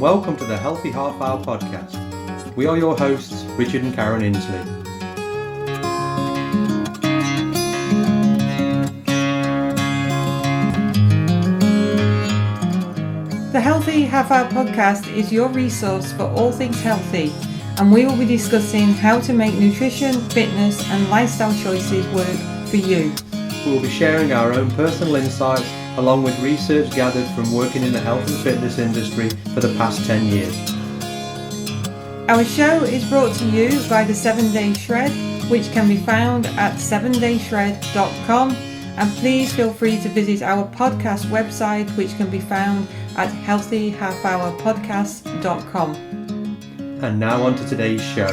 and welcome to the Healthy Half Hour podcast. We are your hosts, Richard and Karen Inslee. The Healthy Half Hour podcast is your resource for all things healthy, and we will be discussing how to make nutrition, fitness and lifestyle choices work for you. We will be sharing our own personal insights along with research gathered from working in the health and fitness industry for the past 10 years. Our show is brought to you by the 7 Day Shred, which can be found at 7dayshred.com, and please feel free to visit our podcast website, which can be found at healthyhalfhourpodcast.com. And now on to today's show.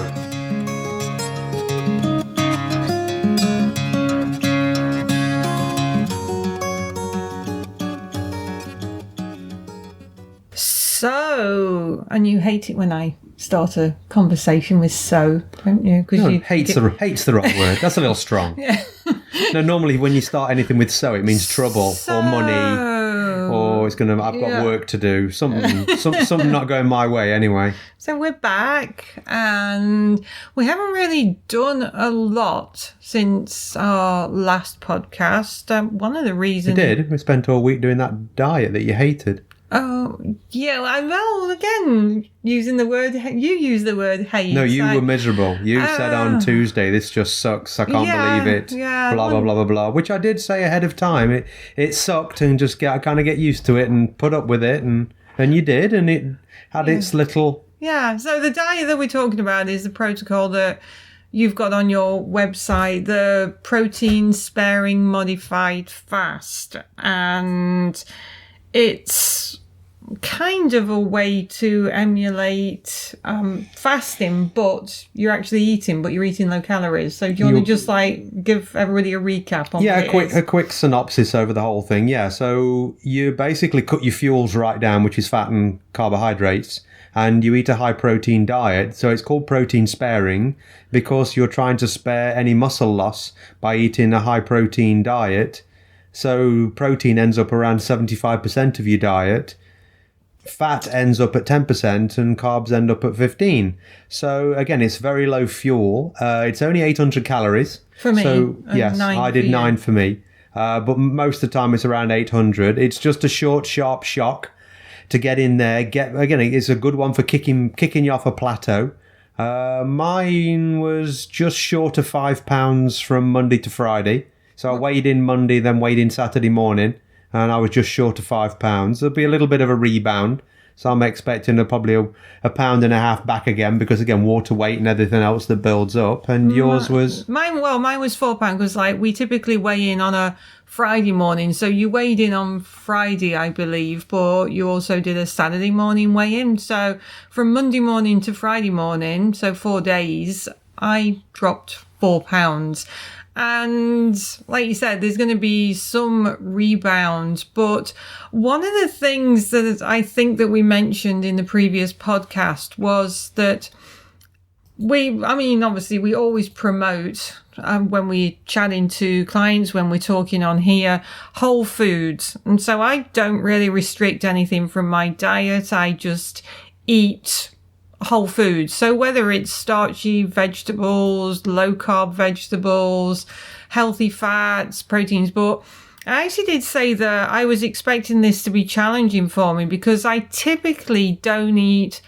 So, and you hate it when I start a conversation with "so," don't you? No, hate's the wrong word. That's a little strong. Yeah. No, normally when you start anything with "so," it means trouble or money, or I've got work to do. Something not going my way anyway. So we're back, and we haven't really done a lot since our last podcast. One of the reasons We did. We spent all week doing that diet that you hated. Oh, yeah, well, again, you use the word hate. No, you were miserable. You said on Tuesday, this just sucks, I can't believe it, blah, blah, blah, blah, blah, which I did say ahead of time. It sucked, and just kind of get used to it and put up with it, and you did, and it had its little... Yeah, so the diet that we're talking about is the protocol that you've got on your website, the protein-sparing modified fast, and... it's kind of a way to emulate fasting, but you're actually eating, but you're eating low calories. So do you want to just give everybody a recap on a quick synopsis over the whole thing? Yeah, so you basically cut your fuels right down, which is fat and carbohydrates, and you eat a high protein diet. So it's called protein sparing because you're trying to spare any muscle loss by eating a high protein diet. So protein ends up around 75% of your diet, fat ends up at 10%, and carbs end up at 15%. So again, it's very low fuel. It's only 800 calories. For me. So yes, I did 9 for me. But most of the time it's around 800. It's just a short, sharp shock to get in there. Again, it's a good one for kicking you off a plateau. Mine was just short of 5 pounds from Monday to Friday. So I weighed in Monday, then weighed in Saturday morning, and I was just short of 5 pounds. There'll be a little bit of a rebound. So I'm expecting probably a pound and a half back again, because again, water weight and everything else that builds up. And yours was? Mine was 4 pounds, because we typically weigh in on a Friday morning. So you weighed in on Friday, I believe, but you also did a Saturday morning weigh-in. So from Monday morning to Friday morning, so 4 days, I dropped 4 pounds. And like you said, there's going to be some rebound. But one of the things that I think that we mentioned in the previous podcast was that obviously we always promote when we're chatting to clients, when we're talking on here, whole foods. And so I don't really restrict anything from my diet. I just eat whole foods. So whether it's starchy vegetables, low carb vegetables, healthy fats, proteins, but I actually did say that I was expecting this to be challenging for me because I typically don't eat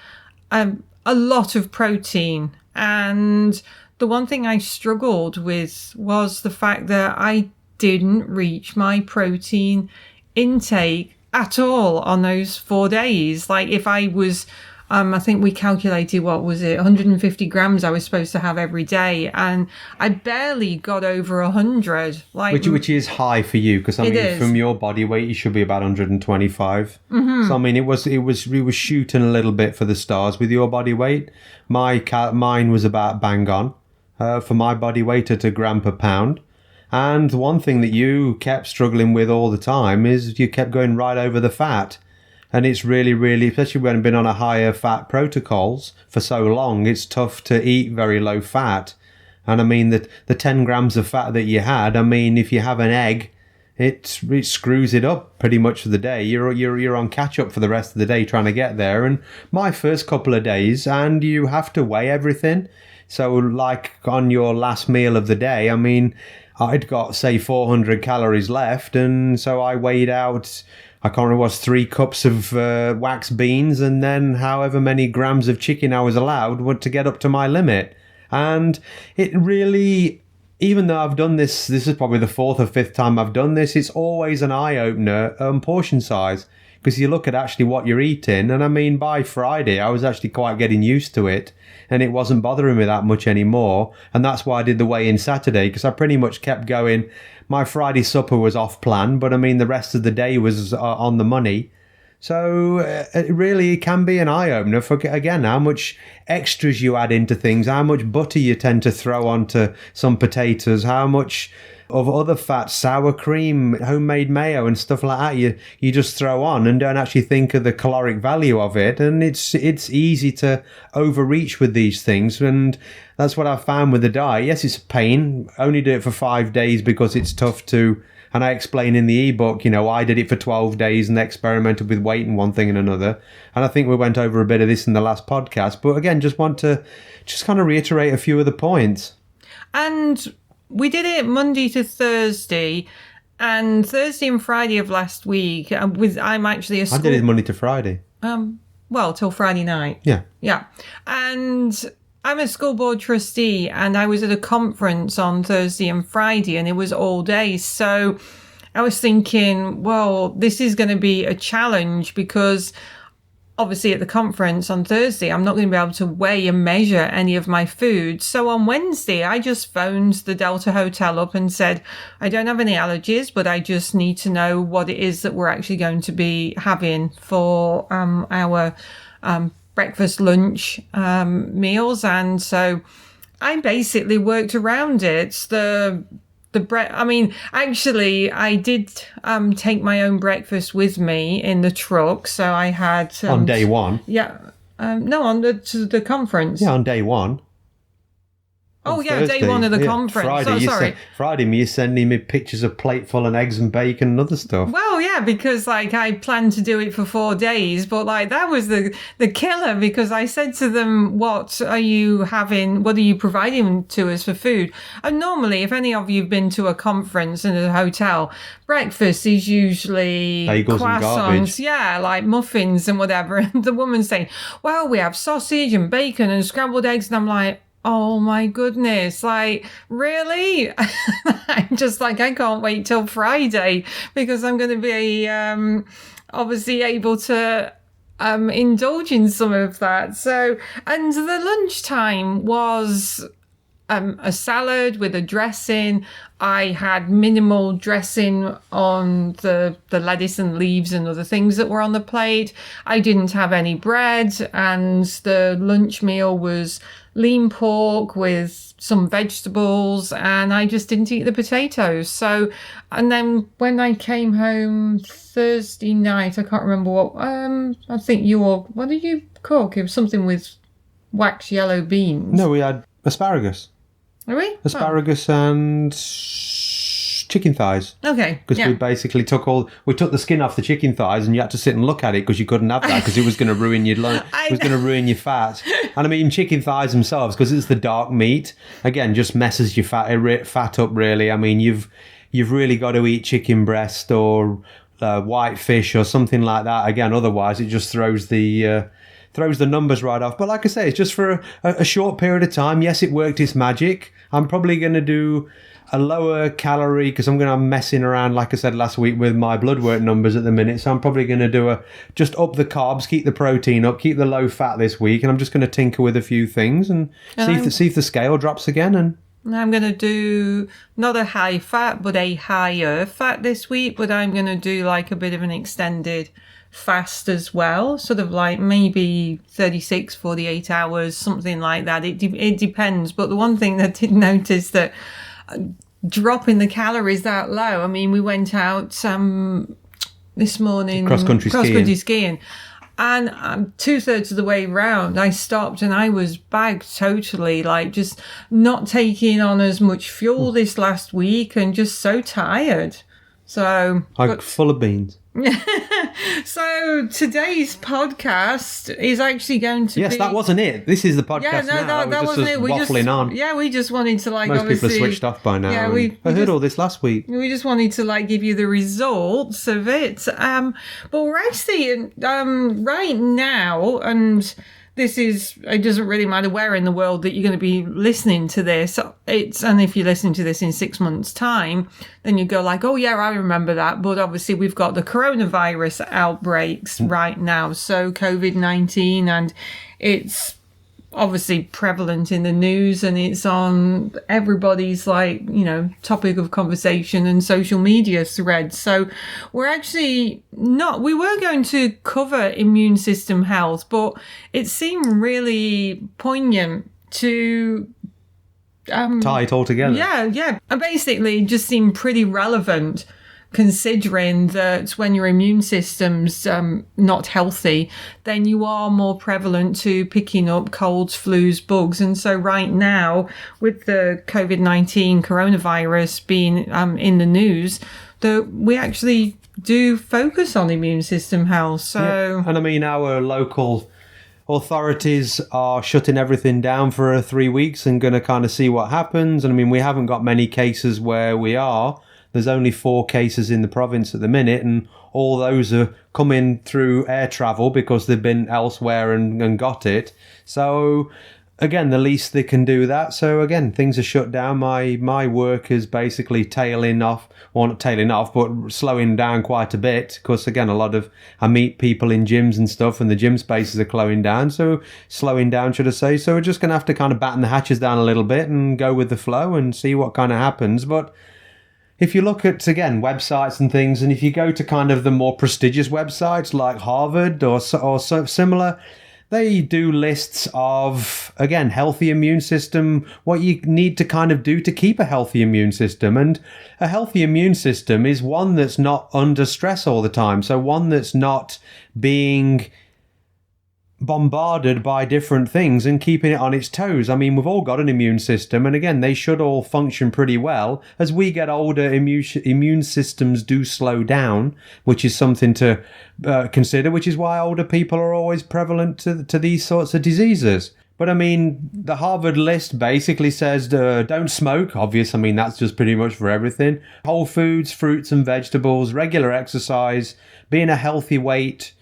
a lot of protein. And the one thing I struggled with was the fact that I didn't reach my protein intake at all on those 4 days. If I was I think we calculated, 150 grams I was supposed to have every day, and I barely got over 100. Which is high for you, because from your body weight, you should be about 125. Mm-hmm. So it was shooting a little bit for the stars with your body weight. Mine was about bang on for my body weight at a gram per pound. And one thing that you kept struggling with all the time is you kept going right over the fat. And it's really, really, especially when I've been on a higher fat protocols for so long, it's tough to eat very low fat. And the 10 grams of fat that you had, if you have an egg it screws it up pretty much for the day. You're on catch up for the rest of the day trying to get there. And my first couple of days, and you have to weigh everything. So like on your last meal of the day, I mean, I'd got say 400 calories left, and so I weighed out, I can't remember, it was 3 cups of wax beans, and then however many grams of chicken I was allowed to get up to my limit. And it really, even though I've done this is probably the 4th or 5th time I've done this, it's always an eye-opener on portion size, because you look at actually what you're eating, and I mean, by Friday I was actually quite getting used to it, and it wasn't bothering me that much anymore. And that's why I did the weigh-in Saturday, because I pretty much kept going. My Friday supper was off plan, but I mean, the rest of the day was on the money. So it really can be an eye-opener for, again, how much extras you add into things, how much butter you tend to throw onto some potatoes, how much of other fats, sour cream, homemade mayo and stuff like that you just throw on and don't actually think of the caloric value of it. And it's easy to overreach with these things, and that's what I found with the diet. Yes, it's a pain. Only do it for 5 days because it's tough to, and I explain in the ebook, I did it for 12 days and experimented with weight and one thing and another. And I think we went over a bit of this in the last podcast, but again, just want to kind of reiterate a few of the points. And we did it Monday to Thursday, and Thursday and Friday of last week. I'm actually a school. I did it Monday to Friday. Well, till Friday night. Yeah. And I'm a school board trustee, and I was at a conference on Thursday and Friday, and it was all day. So I was thinking, well, this is going to be a challenge, because obviously at the conference on Thursday, I'm not going to be able to weigh and measure any of my food. So on Wednesday, I just phoned the Delta Hotel up and said, I don't have any allergies, but I just need to know what it is that we're actually going to be having for our breakfast, lunch meals. And so I basically worked around it. Actually, I did take my own breakfast with me in the truck. So I had on day one. Yeah, no, on the conference. Yeah, on day one. Oh yeah, Thursday. Day one of the conference. Friday, Sorry. You're sending me pictures of plate full and eggs and bacon and other stuff. Well, yeah, because I planned to do it for 4 days, but that was the killer, because I said to them, "What are you having? What are you providing to us for food?" And normally, if any of you've been to a conference in a hotel, breakfast is usually bagels croissants, and garbage. Yeah, like muffins and whatever. And the woman's saying, "Well, we have sausage and bacon and scrambled eggs," and I'm like, oh my goodness, really? I'm just I can't wait till Friday, because I'm going to be obviously able to indulge in some of that. So, and the lunchtime was a salad with a dressing. I had minimal dressing on the lettuce and leaves and other things that were on the plate. I didn't have any bread, and the lunch meal was lean pork with some vegetables, and I just didn't eat the potatoes. So, and then when I came home Thursday night, I can't remember what, I think what did you cook? It was something with wax yellow beans. No, we had asparagus. Are we? Asparagus and chicken thighs. Okay. Because we basically took the skin off the chicken thighs, and you had to sit and look at it because you couldn't have that because it was going to ruin your lunch. It was going to ruin your fat. And I mean, chicken thighs themselves, because it's the dark meat, again, just messes your fat up really. I mean, you've really got to eat chicken breast or white fish or something like that. Again, otherwise it just throws the numbers right off. But like I say, it's just for a short period of time. Yes, it worked its magic. I'm probably going to do a lower calorie, because I'm going to be messing around, like I said last week, with my blood work numbers at the minute. So I'm probably going to do just up the carbs, keep the protein up, keep the low fat this week. And I'm just going to tinker with a few things and see if the scale drops again. And I'm going to do not a high fat, but a higher fat this week. But I'm going to do a bit of an extended fast as well, sort of maybe 36, 48 hours, something like that. It depends. But the one thing that I did notice that dropping the calories that low. I mean, we went out this morning cross-country skiing. And 2/3 of the way round, I stopped and I was bagged totally, just not taking on as much fuel this last week and just so tired. So, full of beans. So today's podcast is actually going to be... Yes, that wasn't it. This is the podcast that wasn't it. We waffling on. Yeah, we just wanted to Most people are switched off by now. Yeah, I heard all this last week. We just wanted to give you the results of it. But we're actually right now, and it doesn't really matter where in the world that you're going to be listening to this. And if you're listening to this in 6 months' time, then you go oh yeah, I remember that. But obviously we've got the coronavirus outbreaks right now. So COVID-19, and it's obviously prevalent in the news, and it's on everybody's topic of conversation and social media threads. So we were going to cover immune system health, but it seemed really poignant to tie it all together. Yeah. And basically it just seemed pretty relevant, considering that when your immune system's not healthy, then you are more prevalent to picking up colds, flus, bugs. And so right now, with the COVID-19 coronavirus being in the news, that we actually do focus on immune system health. So, And I mean, our local authorities are shutting everything down for 3 weeks and going to kind of see what happens. And I mean, we haven't got many cases where we are. There's only 4 cases in the province at the minute, and all those are coming through air travel because they've been elsewhere and got it. So, again, the least they can do that. So, again, things are shut down. My work is basically tailing off, well, not tailing off, but slowing down quite a bit because, again, I meet people in gyms and stuff, and the gym spaces are slowing down, should I say. So we're just going to have to kind of batten the hatches down a little bit and go with the flow and see what kind of happens. But if you look at, again, websites and things, and if you go to kind of the more prestigious websites like Harvard or so similar, they do lists of, again, healthy immune system, what you need to kind of do to keep a healthy immune system. And a healthy immune system is one that's not under stress all the time. So one that's not being bombarded by different things and keeping it on its toes. I mean, we've all got an immune system, and again, they should all function pretty well. As we get older, immune systems do slow down, which is something to consider, which is why older people are always prevalent to these sorts of diseases. But I mean, the Harvard list basically says don't smoke, obvious. I mean, that's just pretty much for everything. Whole foods, fruits and vegetables, regular exercise, being a healthy weight,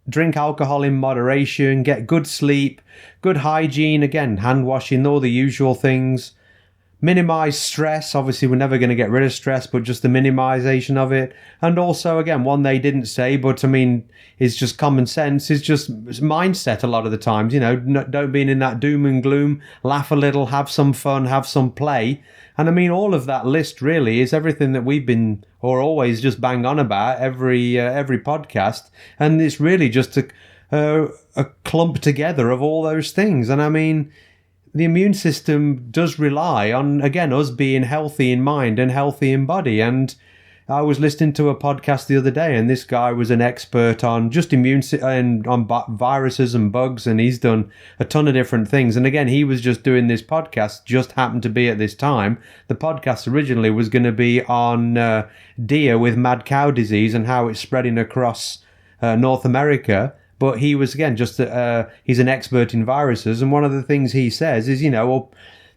drink alcohol in moderation, get good sleep, good hygiene, again, hand washing, all the usual things. Minimize stress. Obviously, we're never going to get rid of stress, but just the minimization of it. And also, again, one they didn't say, but I mean, it's just common sense, is just mindset a lot of the times. Don't be in that doom and gloom, laugh a little, have some fun, have some play. And I mean, all of that list really is everything that we've been or always just bang on about every podcast. And it's really just a clump together of all those things. And I mean, the immune system does rely on, again, us being healthy in mind and healthy in body. And I was listening to a podcast the other day, and this guy was an expert on just on viruses and bugs, and he's done a ton of different things. And again, he was just doing this podcast, just happened to be at this time. The podcast originally was going to be on deer with mad cow disease and how it's spreading across North America. But he was, again, he's an expert in viruses. And one of the things he says is,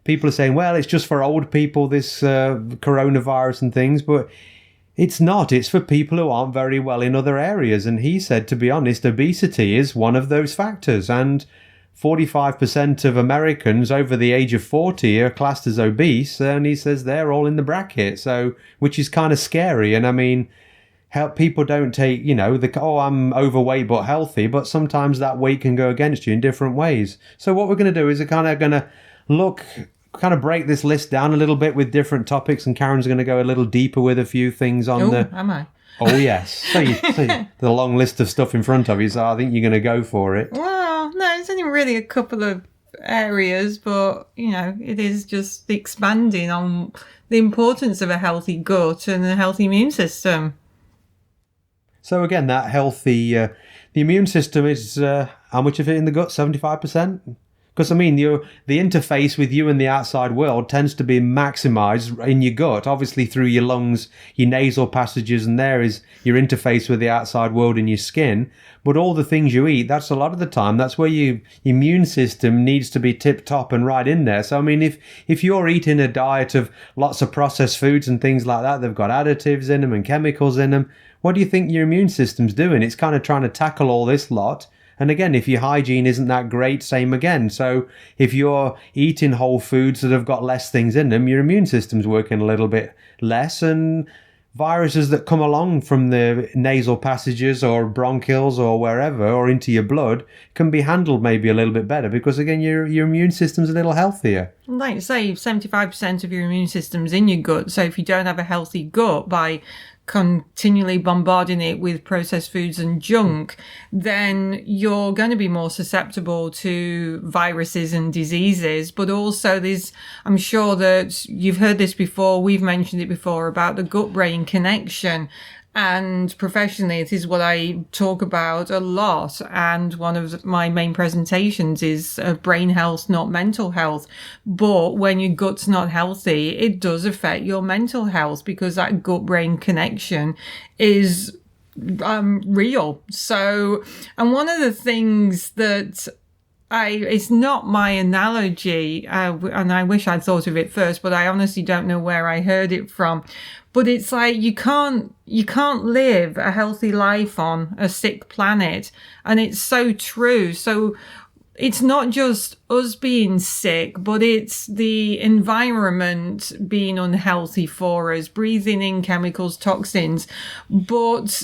people are saying, well, it's just for old people, this coronavirus and things. But it's not. It's for people who aren't very well in other areas. And he said, to be honest, obesity is one of those factors. And 45% of Americans over the age of 40 are classed as obese. And he says they're all in the bracket. So, which is kind of scary. And I mean, people don't take, I'm overweight but healthy, but sometimes that weight can go against you in different ways. So what we're going to do is we're kind of going to break this list down a little bit with different topics, and Karen's going to go a little deeper with a few things on am I? Oh, yes. So the long list of stuff in front of you, so I think you're going to go for it. Well, no, it's only really a couple of areas, but, it is just expanding on the importance of a healthy gut and a healthy immune system. So again, that healthy, the immune system is, how much of it in the gut? 75%? Because, I mean, the interface with you and the outside world tends to be maximized in your gut, obviously through your lungs, your nasal passages, and there is your interface with the outside world in your skin. But all the things you eat, that's a lot of the time, that's where your immune system needs to be tip-top and right in there. So, I mean, if you're eating a diet of lots of processed foods and things like that, they've got additives in them and chemicals in them, what do you think your immune system's doing? It's kind of trying to tackle all this lot. And again, if your hygiene isn't that great, same again. So if you're eating whole foods that have got less things in them, your immune system's working a little bit less, and viruses that come along from the nasal passages or bronchioles or wherever or into your blood can be handled maybe a little bit better because, again, your immune system's a little healthier. Like you say, 75% of your immune system's in your gut. So if you don't have a healthy gut by continually bombarding it with processed foods and junk, then you're going to be more susceptible to viruses and diseases. But also I'm sure that you've heard this before, we've mentioned it before, about the gut-brain connection. And professionally, it is what I talk about a lot. And one of my main presentations is brain health, not mental health. But when your gut's not healthy, it does affect your mental health because that gut-brain connection is real. So, and one of the things that it's not my analogy, and I wish I'd thought of it first, but I honestly don't know where I heard it from. But it's like you can't live a healthy life on a sick planet. And it's so true. So it's not just us being sick, but it's the environment being unhealthy for us, breathing in chemicals, toxins. But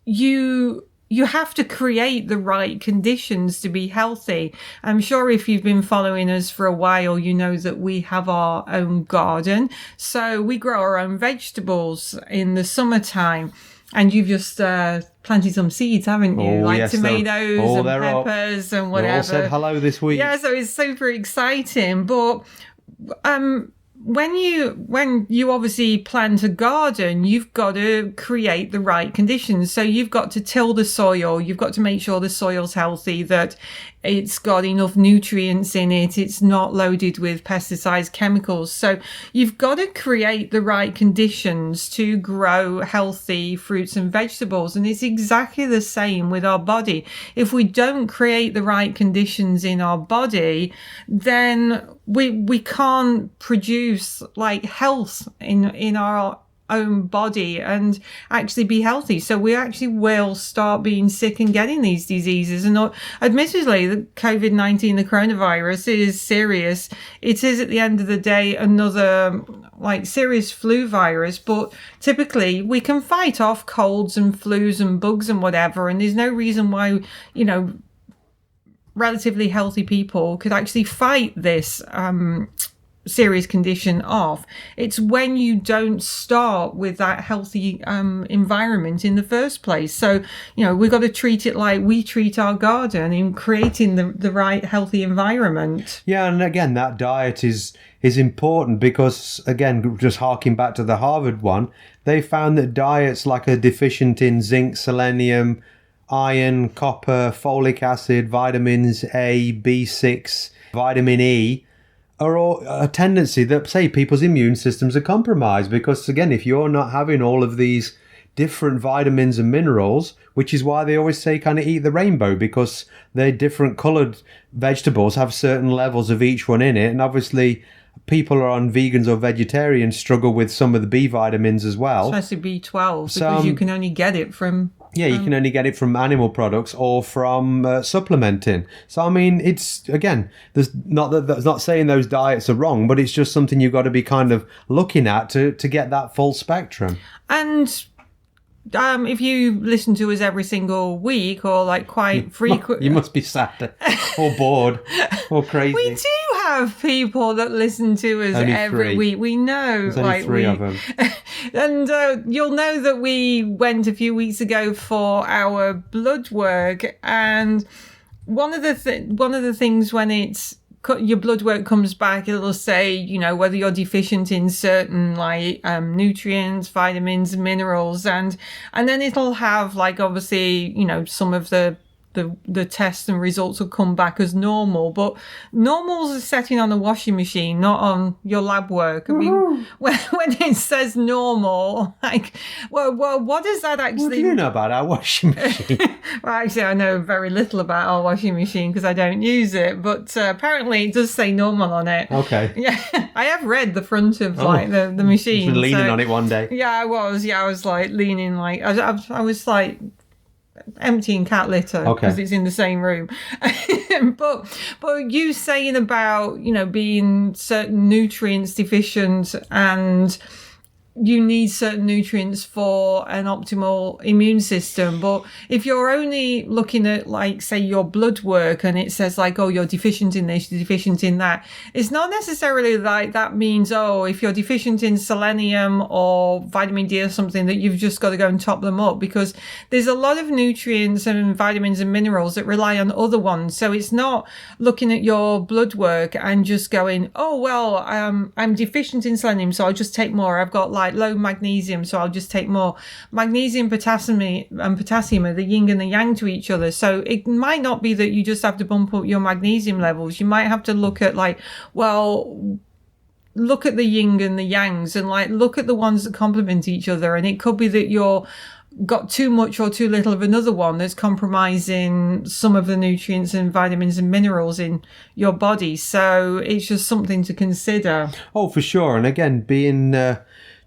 you have to create the right conditions to be healthy. I'm sure if you've been following us for a while, you know that we have our own garden. So we grow our own vegetables in the summertime. And you've just planted some seeds, haven't you? Like yes, tomatoes and peppers and whatever. They all said hello this week. Yeah, so it's super exciting. But when you obviously plant a garden, you've got to create the right conditions. So you've got to till the soil. You've got to make sure the soil's healthy, that it's got enough nutrients in it. It's not loaded with pesticides, chemicals. So you've got to create the right conditions to grow healthy fruits and vegetables. And it's exactly the same with our body. If we don't create the right conditions in our body, then we can't produce like health in our own body and actually be healthy. So we actually will start being sick and getting these diseases. And admittedly, the COVID-19, the coronavirus, is serious. It is at the end of the day another like serious flu virus, but typically we can fight off colds and flus and bugs and whatever. And there's no reason why, relatively healthy people could actually fight this serious condition off. It's when you don't start with that healthy environment in the first place. So, we've got to treat it like we treat our garden in creating the right healthy environment. Yeah, and again, that diet is important because, again, just harking back to the Harvard one, they found that diets like are deficient in zinc, selenium, iron, copper, folic acid, vitamins A, B6, vitamin E, are all a tendency that, say, people's immune systems are compromised because, again, if you're not having all of these different vitamins and minerals, which is why they always say kind of eat the rainbow, because they're different coloured vegetables have certain levels of each one in it. And obviously people who are on vegans or vegetarians struggle with some of the B vitamins as well. Especially B12, because you can only get it from... Yeah, you can only get it from animal products or from supplementing. So, I mean, it's, again, that's not saying those diets are wrong, but it's just something you've got to be kind of looking at to get that full spectrum. And if you listen to us every single week or like quite frequent... You must be sad or bored or crazy. We do have people that listen to us every week. We know. There's only three of them. And you'll know that we went a few weeks ago for our blood work. And one of the things when your blood work comes back, it'll say, whether you're deficient in certain like nutrients, vitamins, minerals, and then it'll have like obviously, some of the the tests and results will come back as normal. But normal's a setting on a washing machine, not on your lab work. I mean, when it says normal, like, well, what does that actually... What do you know about our washing machine? Well, actually, I know very little about our washing machine because I don't use it. But apparently it does say normal on it. Okay. Yeah, I have read the front of like the machine. You've been leaning on it one day. Yeah, I was. Yeah, I was like leaning like... I was like... emptying cat litter because it's in the same room. but you saying about, you know, being certain nutrients deficient and you need certain nutrients for an optimal immune system. But if you're only looking at, like, say, your blood work and it says, like, oh, you're deficient in this, you're deficient in that, it's not necessarily like that means, oh, if you're deficient in selenium or vitamin D or something, that you've just got to go and top them up, because there's a lot of nutrients and vitamins and minerals that rely on other ones. So it's not looking at your blood work and just going, oh, well, I'm deficient in selenium, so I'll just take more. I've got, like, low magnesium, so I'll just take more. Magnesium, potassium are the yin and the yang to each other. So it might not be that you just have to bump up your magnesium levels. You might have to look at, like, well, look at the yin and the yangs and, like, look at the ones that complement each other. And it could be that you're got too much or too little of another one that's compromising some of the nutrients and vitamins and minerals in your body. So it's just something to consider. Oh, for sure. And again, being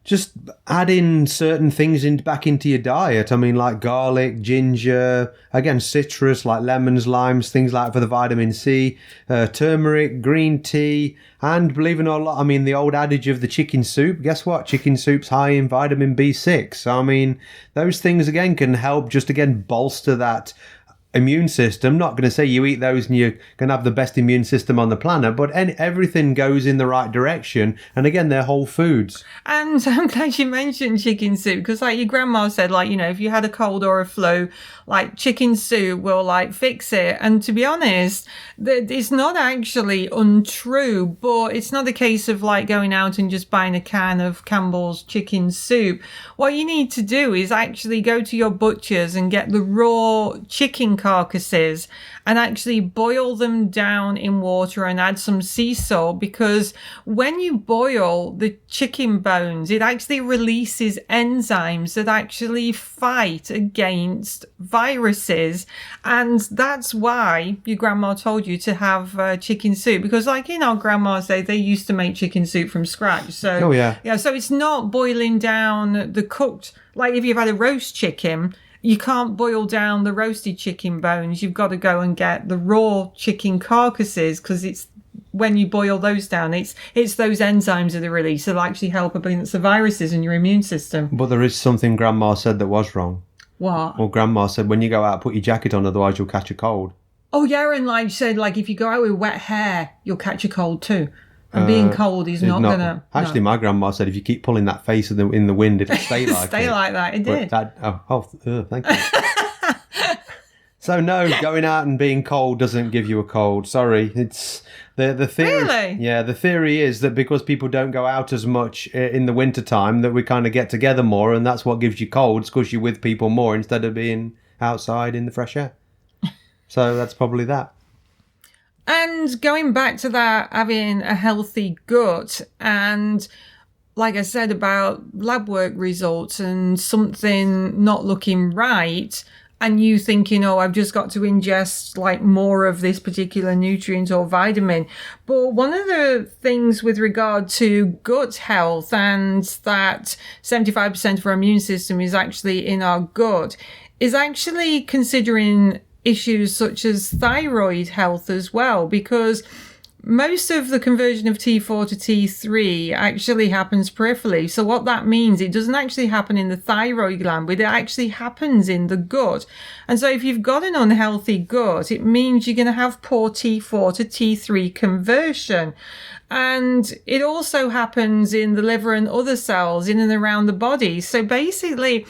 just adding certain things back into your diet. I mean, like garlic, ginger, again, citrus, like lemons, limes, things like for the vitamin C, turmeric, green tea, and believe it or not, I mean, the old adage of the chicken soup, guess what? Chicken soup's high in vitamin B6. So, I mean, those things, again, can help just, again, bolster that immune system. Not going to say you eat those and you're going to have the best immune system on the planet, but everything goes in the right direction. And again, they're whole foods. And I'm glad you mentioned chicken soup, because, like, your grandma said, like, you know, if you had a cold or a flu, like, chicken soup will, like, fix it. And to be honest, it's not actually untrue, but it's not a case of, like, going out and just buying a can of Campbell's chicken soup. What you need to do is actually go to your butcher's and get the raw chicken carcasses and actually boil them down in water and add some sea salt, because when you boil the chicken bones, it actually releases enzymes that actually fight against viruses. And that's why your grandma told you to have chicken soup, because, like, in our grandma's day, they used to make chicken soup from scratch. So so it's not boiling down the cooked, like if you've had a roast chicken, you can't boil down the roasted chicken bones. You've got to go and get the raw chicken carcasses, because it's when you boil those down, it's those enzymes that are released that actually help against the viruses in your immune system. But there is something Grandma said that was wrong. What? Well, Grandma said when you go out, put your jacket on, otherwise you'll catch a cold. Oh, yeah, and like said, like if you go out with wet hair, you'll catch a cold too. And being cold is not gonna. Actually, my grandma said if you keep pulling that face in the wind, it'll stay like stay like that. It did. Thank you. So no, going out and being cold doesn't give you a cold. Sorry, it's the theory. Really? Yeah, the theory is that because people don't go out as much in the winter time, that we kind of get together more, and that's what gives you colds, because you're with people more instead of being outside in the fresh air. So that's probably that. And going back to that, having a healthy gut, and like I said about lab work results and something not looking right, and you thinking, oh, I've just got to ingest like more of this particular nutrient or vitamin. But one of the things with regard to gut health, and that 75% of our immune system is actually in our gut, is actually considering issues such as thyroid health as well, because most of the conversion of T4 to T3 actually happens peripherally. So what that means, it doesn't actually happen in the thyroid gland, but it actually happens in the gut. And so if you've got an unhealthy gut, it means you're going to have poor T4 to T3 conversion. And it also happens in the liver and other cells in and around the body. So basically,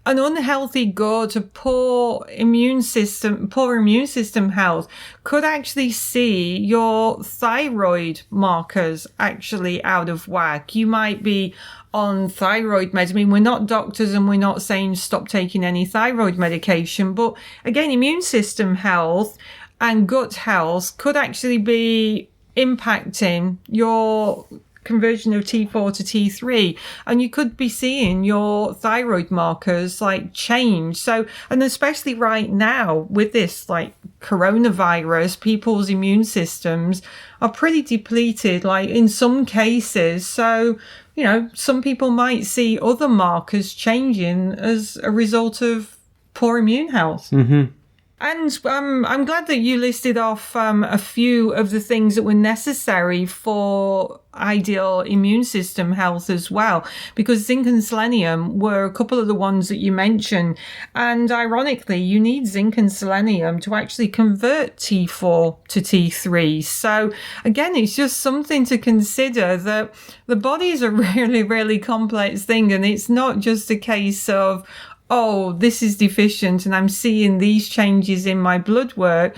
an unhealthy gut, a poor immune system health could actually see your thyroid markers actually out of whack. You might be on thyroid meds. I mean, we're not doctors and we're not saying stop taking any thyroid medication, but again, immune system health and gut health could actually be impacting your conversion of T4 to T3, and you could be seeing your thyroid markers like change. So, and especially right now with this like coronavirus, people's immune systems are pretty depleted, like in some cases. So, you know, some people might see other markers changing as a result of poor immune health. Mm-hmm. And I'm glad that you listed off a few of the things that were necessary for ideal immune system health as well, because zinc and selenium were a couple of the ones that you mentioned. And ironically, you need zinc and selenium to actually convert T4 to T3. So again, it's just something to consider that the body is a really, really complex thing. And it's not just a case of, oh, this is deficient and I'm seeing these changes in my blood work.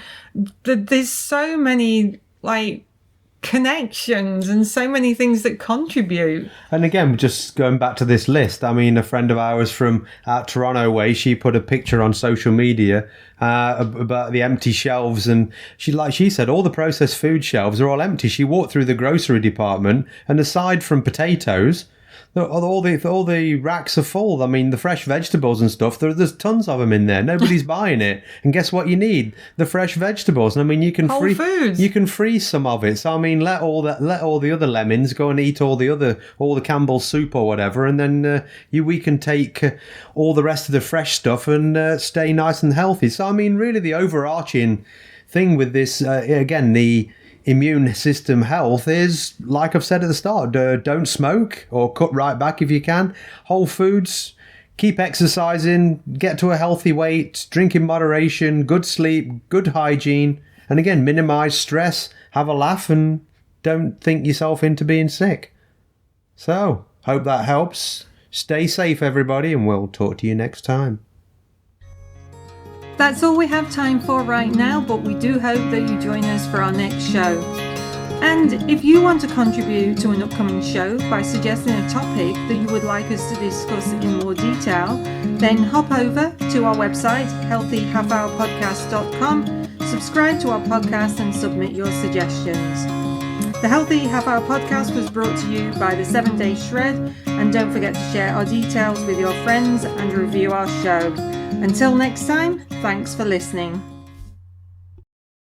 There's so many like connections and so many things that contribute. And again, just going back to this list, I mean, a friend of ours from Toronto way, she put a picture on social media about the empty shelves, and she said all the processed food shelves are all empty. She walked through the grocery department, and aside from potatoes, all the racks are full. I mean, the fresh vegetables and stuff, there's tons of them in there. Nobody's buying it. And guess what you need? The fresh vegetables. And I mean, you can freeze some of it. So I mean, let all the other lemons go and eat all the Campbell's soup or whatever, and then we can take all the rest of the fresh stuff and stay nice and healthy. So I mean, really, the overarching thing with this, again, the immune system health is, like I've said at the start, don't smoke or cut right back if you can. Whole foods, keep exercising, get to a healthy weight, drink in moderation, good sleep, good hygiene, and again, minimize stress, have a laugh, and don't think yourself into being sick. So, hope that helps. Stay safe, everybody, and we'll talk to you next time. That's all we have time for right now, but we do hope that you join us for our next show. And if you want to contribute to an upcoming show by suggesting a topic that you would like us to discuss in more detail, then hop over to our website, healthyhalfhourpodcast.com, subscribe to our podcast and submit your suggestions. The Healthy Half Hour Podcast was brought to you by the 7 Day Shred, and don't forget to share our details with your friends and review our show. Until next time, thanks for listening.